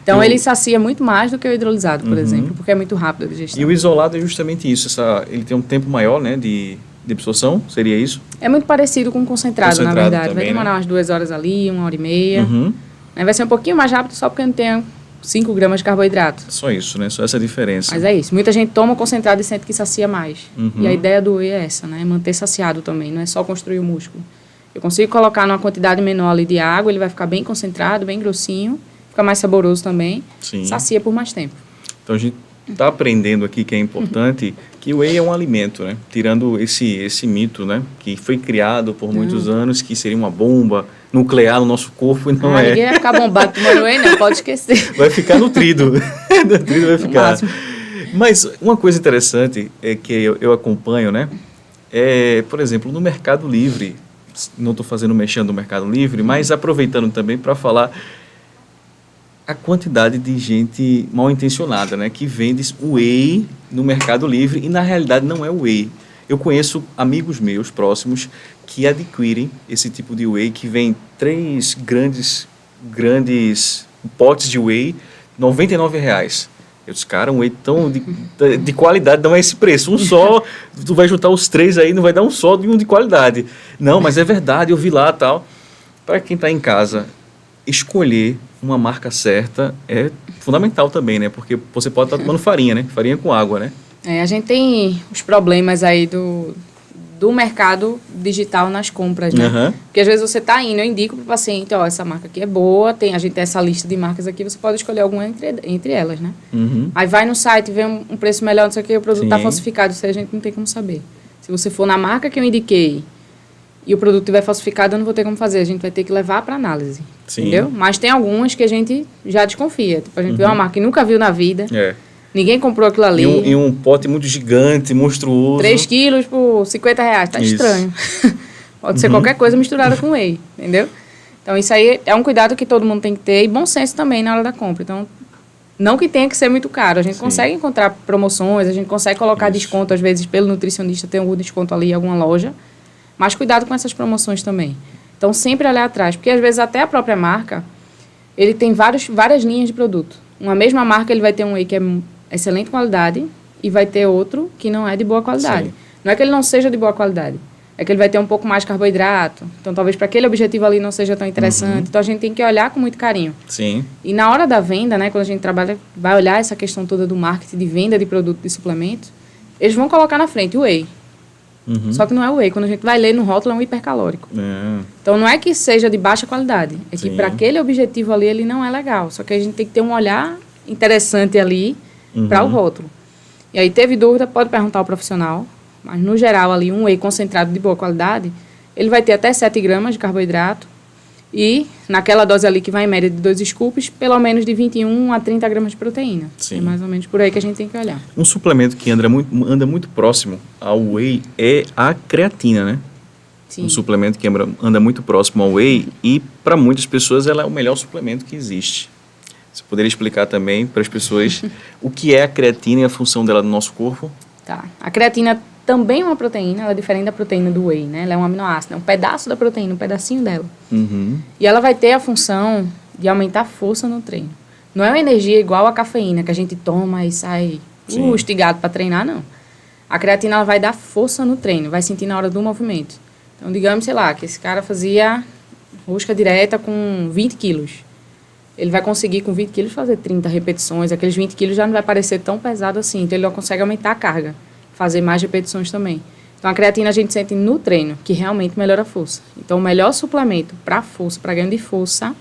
Então, ele sacia muito mais do que o hidrolisado, por exemplo, porque é muito rápido a digestão. E o isolado é justamente isso, ele tem um tempo maior, né, de absorção, seria isso? É muito parecido com o concentrado, na verdade. Também, vai demorar umas 2 horas ali, 1h30. Vai ser um pouquinho mais rápido só porque não tem 5 gramas de carboidrato. Só isso, né? Só essa diferença. Mas é isso. Muita gente toma o concentrado e sente que sacia mais. E a ideia do whey é essa, né? Manter saciado também, não é só construir o músculo. Eu consigo colocar numa quantidade menor ali de água, ele vai ficar bem concentrado, bem grossinho, fica mais saboroso também, sacia por mais tempo. Então, a gente está aprendendo aqui que é importante que o whey é um alimento, né? Tirando esse mito, né? Que foi criado por muitos anos, que seria uma bomba nuclear no nosso corpo e não é. Ninguém vai ficar bombado tomando whey, não, pode esquecer. Vai ficar nutrido. Nutrido vai ficar. Mas uma coisa interessante é que eu acompanho, né? Por exemplo, no Mercado Livre, não estou fazendo mexendo no Mercado Livre, mas aproveitando também para falar a quantidade de gente mal intencionada, né, que vende whey no Mercado Livre e na realidade não é whey. Eu conheço amigos meus próximos que adquirem esse tipo de whey, que vem 3 grandes potes de whey, R$99. Eu disse, cara, um whey tão de qualidade não é esse preço. Um só, tu vai juntar os 3 aí, não vai dar um só de um de qualidade. Não, mas é verdade, eu vi lá tal. Para quem está em casa, escolher uma marca certa é fundamental também, né? Porque você pode estar tomando farinha, né? Farinha com água, né? A gente tem os problemas aí do mercado digital nas compras, né? Uhum. Porque às vezes você está indo, eu indico para o paciente, ó, essa marca aqui é boa, a gente tem essa lista de marcas aqui, você pode escolher alguma entre elas, né? Uhum. Aí vai no site, vê um preço melhor, não sei o que, o produto está Sim. falsificado, isso aí a gente não tem como saber. Se você for na marca que eu indiquei e o produto estiver falsificado, eu não vou ter como fazer, a gente vai ter que levar para análise, Sim. entendeu? Mas tem algumas que a gente já desconfia, tipo, a gente vê uma marca que nunca viu na vida, ninguém comprou aquilo ali. E um pote muito gigante, monstruoso. 3 quilos por R$50, tá Isso. estranho. Pode ser qualquer coisa misturada com whey, entendeu? Então, isso aí é um cuidado que todo mundo tem que ter e bom senso também na hora da compra. Então, não que tenha que ser muito caro. A gente consegue encontrar promoções, a gente consegue colocar desconto, às vezes, pelo nutricionista, tem algum desconto ali em alguma loja. Mas cuidado com essas promoções também. Então, sempre olhar atrás. Porque, às vezes, até a própria marca, ele tem várias linhas de produto. Uma mesma marca, ele vai ter um whey que é excelente qualidade e vai ter outro que não é de boa qualidade. Sim. Não é que ele não seja de boa qualidade, é que ele vai ter um pouco mais de carboidrato. Então, talvez para aquele objetivo ali não seja tão interessante. Então, a gente tem que olhar com muito carinho. Sim. E na hora da venda, né, quando a gente trabalha, vai olhar essa questão toda do marketing, de venda de produto, de suplemento, eles vão colocar na frente o whey. Só que não é o whey. Quando a gente vai ler no rótulo, é um hipercalórico. Então, não é que seja de baixa qualidade. É que para aquele objetivo ali, ele não é legal. Só que a gente tem que ter um olhar interessante ali para o rótulo. E aí, teve dúvida, pode perguntar ao profissional. Mas, no geral, ali, um whey concentrado de boa qualidade, ele vai ter até 7 gramas de carboidrato. E, naquela dose ali que vai em média de 2 scoops, pelo menos de 21 a 30 gramas de proteína. Sim. É mais ou menos por aí que a gente tem que olhar. Um suplemento que anda muito próximo ao whey é a creatina, né? Sim. Um suplemento que anda muito próximo ao whey e, para muitas pessoas, ela é o melhor suplemento que existe. Você poderia explicar também para as pessoas o que é a creatina e a função dela no nosso corpo? Tá. A creatina também é uma proteína, ela é diferente da proteína do whey, né? Ela é um aminoácido, é um pedaço da proteína, um pedacinho dela. E ela vai ter a função de aumentar a força no treino. Não é uma energia igual a cafeína, que a gente toma e sai instigado para treinar, não. A creatina, ela vai dar força no treino, vai sentir na hora do movimento. Então, digamos, sei lá, que esse cara fazia rosca direta com 20 quilos. Ele vai conseguir, com 20 quilos, fazer 30 repetições. Aqueles 20 quilos já não vai parecer tão pesado assim. Então, ele não consegue aumentar a carga, fazer mais repetições também. Então, a creatina a gente sente no treino, que realmente melhora a força. Então, o melhor suplemento para força, para ganho de força,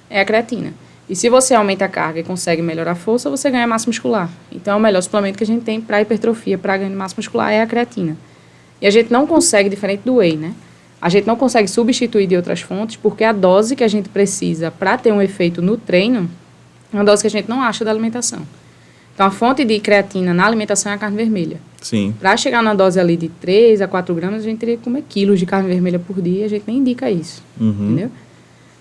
é a creatina. E se você aumenta a carga e consegue melhorar a força, você ganha massa muscular. Então, o melhor suplemento que a gente tem para hipertrofia, para ganho de massa muscular, é a creatina. E a gente não consegue, diferente do whey, né? A gente não consegue substituir de outras fontes, porque a dose que a gente precisa para ter um efeito no treino é uma dose que a gente não acha da alimentação. Então, a fonte de creatina na alimentação é a carne vermelha. Sim. Para chegar na dose ali de 3 a 4 gramas, a gente teria que comer quilos de carne vermelha por dia, a gente nem indica isso, entendeu?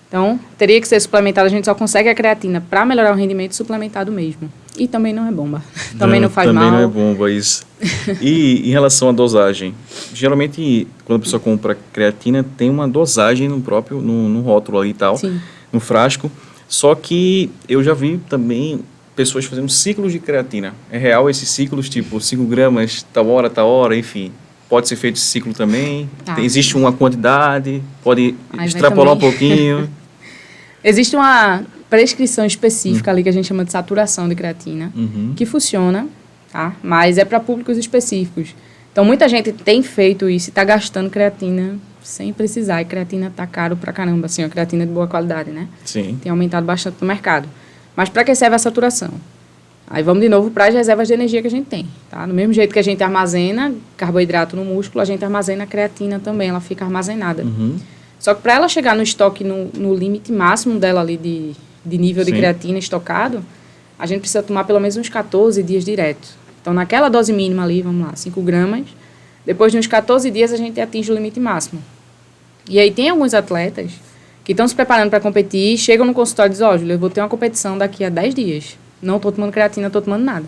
Então, teria que ser suplementado, a gente só consegue a creatina para melhorar o rendimento suplementado mesmo. E também não é bomba, também não faz mal. Também não é bomba, isso. E em relação à dosagem, geralmente quando a pessoa compra creatina, tem uma dosagem no próprio, no rótulo ali e tal, Sim. no frasco, só que eu já vi também pessoas fazendo ciclos de creatina. É real esses ciclos, tipo 5 gramas, tal hora, enfim. Pode ser feito esse ciclo também? Existe uma quantidade? Pode extrapolar um pouquinho? Existe uma prescrição específica ali que a gente chama de saturação de creatina, que funciona, tá? Mas é para públicos específicos. Então, muita gente tem feito isso e está gastando creatina sem precisar. E creatina está caro pra caramba, assim, a creatina de boa qualidade, né? Sim. Tem aumentado bastante no mercado. Mas para que serve a saturação? Aí vamos de novo para as reservas de energia que a gente tem, tá? Do mesmo jeito que a gente armazena carboidrato no músculo, a gente armazena a creatina também, ela fica armazenada. Só que para ela chegar no estoque, no limite máximo dela ali de nível de creatina estocado, a gente precisa tomar pelo menos uns 14 dias direto. Então, naquela dose mínima ali, vamos lá, 5 gramas, depois de uns 14 dias a gente atinge o limite máximo. E aí tem alguns atletas que estão se preparando para competir, chegam no consultório e dizem, Júlio, eu vou ter uma competição daqui a 10 dias. Não estou tomando creatina, não estou tomando nada.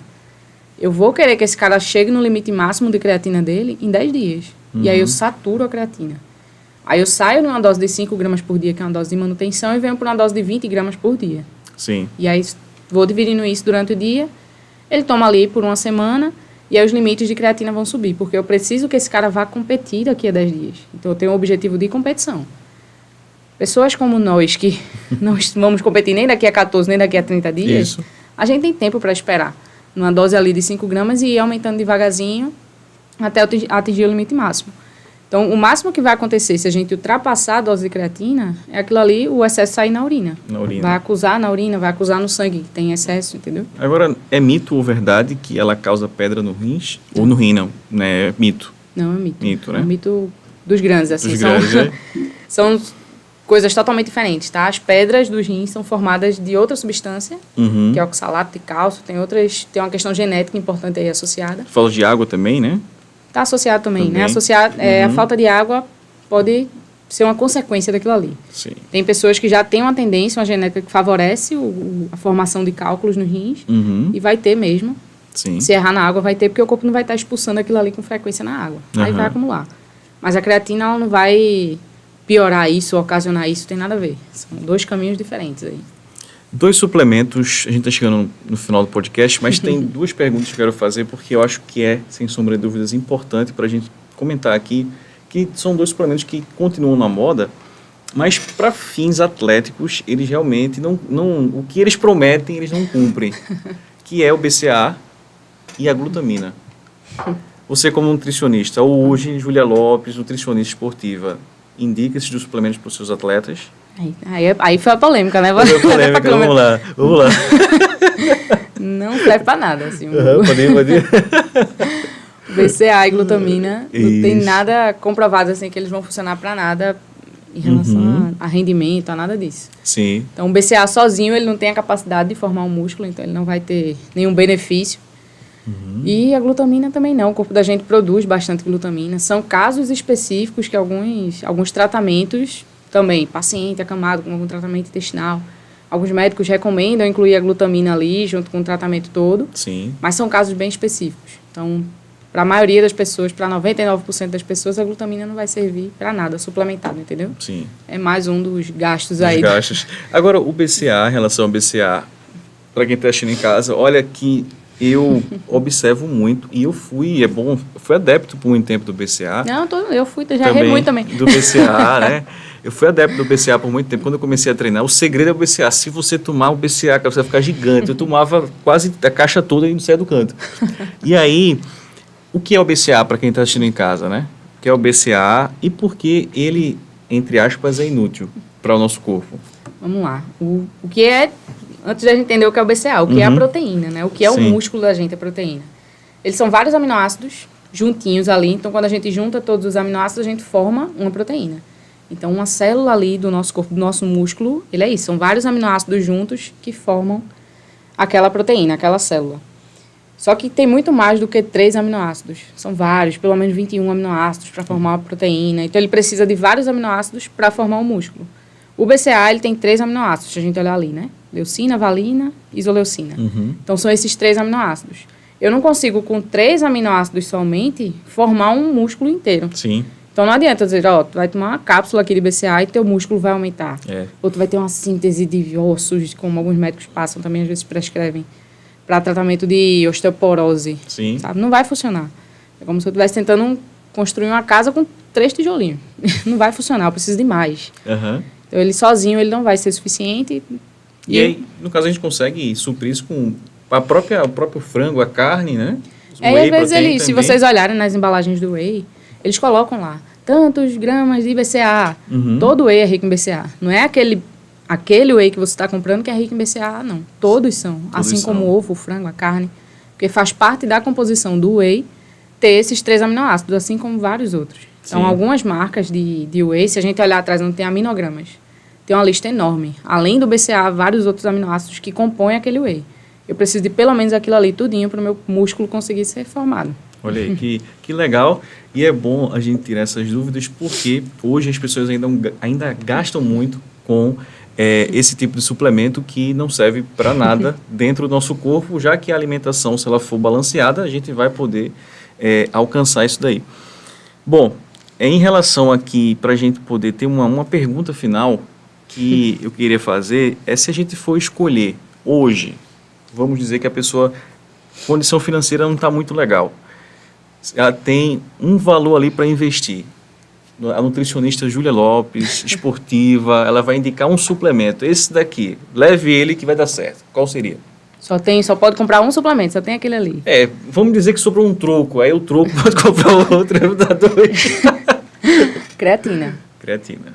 Eu vou querer que esse cara chegue no limite máximo de creatina dele em 10 dias. E aí eu saturo a creatina. Aí eu saio numa dose de 5 gramas por dia, que é uma dose de manutenção, e venho para uma dose de 20 gramas por dia. Sim. E aí vou dividindo isso durante o dia, ele toma ali por uma semana, e aí os limites de creatina vão subir, porque eu preciso que esse cara vá competir daqui a 10 dias. Então eu tenho um objetivo de competição. Pessoas como nós, que não vamos competir nem daqui a 14, nem daqui a 30 dias, Isso. a gente tem tempo para esperar. Numa dose ali de 5 gramas e ir aumentando devagarzinho até atingir o limite máximo. Então, o máximo que vai acontecer se a gente ultrapassar a dose de creatina é aquilo ali, o excesso sair na urina. Na urina. Vai acusar na urina, vai acusar no sangue que tem excesso, entendeu? Agora, é mito ou verdade que ela causa pedra no rins? Ou no rim, não, né? É mito. Não, é mito. Mito, né? É um mito dos grandes, assim. Dos grandes, né? São coisas totalmente diferentes, tá? As pedras dos rins são formadas de outra substância, que é oxalato de cálcio, tem uma questão genética importante aí associada. Fala de água também, né? Está associado também, né? Associado, a falta de água pode ser uma consequência daquilo ali. Sim. Tem pessoas que já têm uma tendência, uma genética que favorece a formação de cálculos nos rins, e vai ter mesmo. Sim. Se errar na água, vai ter, porque o corpo não vai estar expulsando aquilo ali com frequência na água. Aí vai acumular. Mas a creatina, ela não vai piorar isso, ocasionar isso, tem nada a ver. São 2 caminhos diferentes aí. 2 suplementos, a gente está chegando no final do podcast, mas tem 2 perguntas que eu quero fazer, porque eu acho que é, sem sombra de dúvidas, importante para a gente comentar aqui, que são 2 suplementos que continuam na moda, mas para fins atléticos, eles realmente não, o que eles prometem, eles não cumprem, que é o BCAA e a glutamina. Você como nutricionista, ou hoje, Júlia Lopes, nutricionista esportiva, indica esses 2 suplementos para os seus atletas? Aí foi a polêmica, né? Foi a polêmica, vamos lá. Não serve pra nada, assim. Pode ir. BCAA e glutamina, não tem nada comprovado, assim, que eles vão funcionar pra nada em relação a rendimento, a nada disso. Sim. Então, o BCAA sozinho, ele não tem a capacidade de formar um músculo, então ele não vai ter nenhum benefício. E a glutamina também não. O corpo da gente produz bastante glutamina. São casos específicos que alguns tratamentos também, paciente acamado com algum tratamento intestinal. Alguns médicos recomendam incluir a glutamina ali, junto com o tratamento todo. Sim. Mas são casos bem específicos. Então, para a maioria das pessoas, para 99% das pessoas, a glutamina não vai servir para nada, suplementado, entendeu? Sim. É mais um dos gastos aí. Gastos. Agora, o BCAA, em relação ao BCAA, para quem está assistindo em casa, olha que eu observo muito, e eu fui adepto por muito tempo do BCAA. Não, eu fui, já errei muito também. Do BCAA, né? Eu fui adepto do BCAA por muito tempo. Quando eu comecei a treinar, o segredo é o BCAA. Se você tomar o BCAA, você vai ficar gigante. Eu tomava quase a caixa toda e não saía do canto. E aí, o que é o BCAA para quem está assistindo em casa, né? O que é o BCAA e por que ele, entre aspas, é inútil para o nosso corpo? Vamos lá. O que é, antes de a gente entender o que é o BCAA, o que é a proteína, né? O que é o músculo da gente, a proteína. Eles são vários aminoácidos juntinhos ali. Então, quando a gente junta todos os aminoácidos, a gente forma uma proteína. Então, uma célula ali do nosso corpo, do nosso músculo, ele é isso. São vários aminoácidos juntos que formam aquela proteína, aquela célula. Só que tem muito mais do que 3 aminoácidos. São vários, pelo menos 21 aminoácidos para formar uma proteína. Então, ele precisa de vários aminoácidos para formar um músculo. O BCAA, ele tem 3 aminoácidos, se a gente olhar ali, né? Leucina, valina, isoleucina. Então, são esses 3 aminoácidos. Eu não consigo, com 3 aminoácidos somente, formar um músculo inteiro. Sim. Então, não adianta dizer, tu vai tomar uma cápsula aqui de BCAA e teu músculo vai aumentar. Ou tu vai ter uma síntese de ossos, como alguns médicos passam também, às vezes prescrevem, para tratamento de osteoporose. Sim. Sabe? Não vai funcionar. É como se eu estivesse tentando construir uma casa com 3 tijolinhos. Não vai funcionar, eu preciso de mais. Então, ele sozinho, ele não vai ser suficiente. E aí, no caso, a gente consegue suprir isso com o próprio frango, a carne, né? Às vezes, se vocês olharem nas embalagens do whey, eles colocam lá, tantos gramas de BCAA. Todo whey é rico em BCAA. Não é aquele whey que você está comprando que é rico em BCAA, não. Todos são. Assim como o ovo, o frango, a carne. Porque faz parte da composição do whey ter esses 3 aminoácidos, assim como vários outros. Então, algumas marcas de whey, se a gente olhar atrás, não tem aminogramas. Tem uma lista enorme. Além do BCAA, vários outros aminoácidos que compõem aquele whey. Eu preciso de pelo menos aquilo ali tudinho para o meu músculo conseguir ser formado. Olha aí, que legal. E é bom a gente tirar essas dúvidas, porque hoje as pessoas ainda gastam muito com esse tipo de suplemento que não serve para nada dentro do nosso corpo, já que a alimentação, se ela for balanceada, a gente vai poder alcançar isso daí. Bom, em relação aqui, para a gente poder ter uma pergunta final que eu queria fazer, é se a gente for escolher hoje, vamos dizer que a pessoa, condição financeira não está muito legal, ela tem um valor ali para investir. A nutricionista Júlia Lopes, esportiva, ela vai indicar um suplemento. Esse daqui, leve ele que vai dar certo. Qual seria? Só pode comprar um suplemento, só tem aquele ali. Vamos dizer que sobrou um troco. Aí o troco pode comprar outro, dá 2. Creatina. Creatina.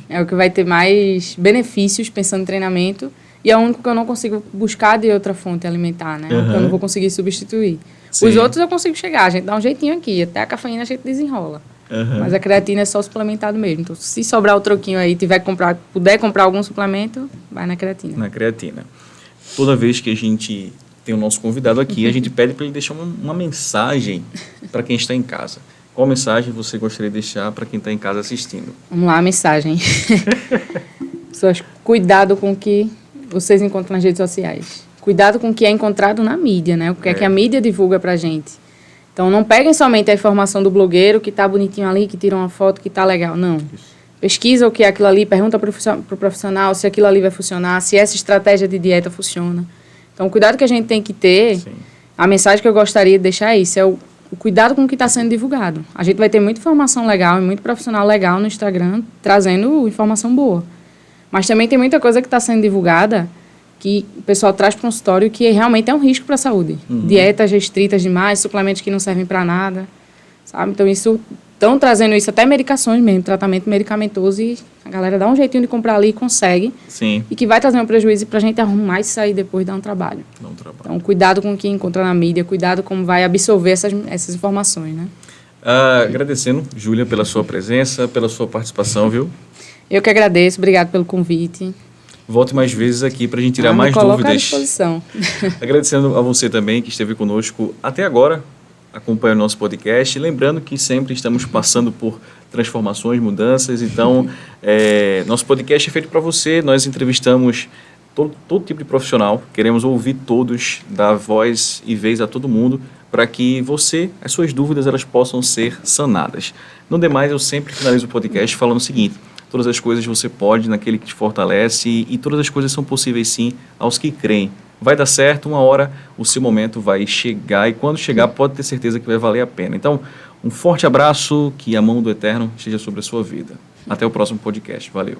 É o que vai ter mais benefícios pensando em treinamento e é o único que eu não consigo buscar de outra fonte alimentar, né? Uhum. Que eu não vou conseguir substituir. Sim. Os outros eu consigo chegar, a gente dá um jeitinho aqui, até a cafeína a gente desenrola. Uhum. Mas a creatina é só suplementado mesmo. Então, se sobrar o troquinho aí, puder comprar algum suplemento, vai na creatina. Na creatina. Toda vez que a gente tem o nosso convidado aqui, a gente pede para ele deixar uma mensagem para quem está em casa. Qual mensagem você gostaria de deixar para quem está em casa assistindo? Vamos lá, a mensagem. Pessoas, cuidado com o que vocês encontram nas redes sociais. Cuidado com o que é encontrado na mídia, né? O que é que a mídia divulga pra gente. Então, não peguem somente a informação do blogueiro que tá bonitinho ali, que tira uma foto, que tá legal. Não. Isso. Pesquisa o que é aquilo ali, pergunta pro profissional se aquilo ali vai funcionar, se essa estratégia de dieta funciona. Então, o cuidado que a gente tem que ter, sim, a mensagem que eu gostaria de deixar é isso, é o cuidado com o que está sendo divulgado. A gente vai ter muita informação legal e muito profissional legal no Instagram, trazendo informação boa. Mas também tem muita coisa que está sendo divulgada que o pessoal traz para o consultório que realmente é um risco para a saúde. Uhum. Dietas restritas demais, suplementos que não servem para nada, sabe? Então, estão trazendo isso, até medicações mesmo, tratamento medicamentoso, e a galera dá um jeitinho de comprar ali e consegue. Sim. E que vai trazer um prejuízo para a gente arrumar e sair depois dar um trabalho. Então, cuidado com o que encontra na mídia, cuidado como vai absorver essas informações, né? Agradecendo, Júlia, pela sua presença, pela sua participação, viu? Eu que agradeço, obrigado pelo convite. Volte mais vezes aqui para a gente tirar mais dúvidas. À disposição. Agradecendo a você também que esteve conosco até agora, acompanha o nosso podcast. Lembrando que sempre estamos passando por transformações, mudanças. Então, nosso podcast é feito para você. Nós entrevistamos todo tipo de profissional. Queremos ouvir todos, dar voz e vez a todo mundo, para que as suas dúvidas, elas possam ser sanadas. No demais, eu sempre finalizo o podcast falando o seguinte: todas as coisas você pode naquele que te fortalece, e todas as coisas são possíveis sim aos que creem. Vai dar certo, uma hora o seu momento vai chegar, e quando chegar pode ter certeza que vai valer a pena. Então, um forte abraço, que a mão do Eterno esteja sobre a sua vida. Até o próximo podcast. Valeu.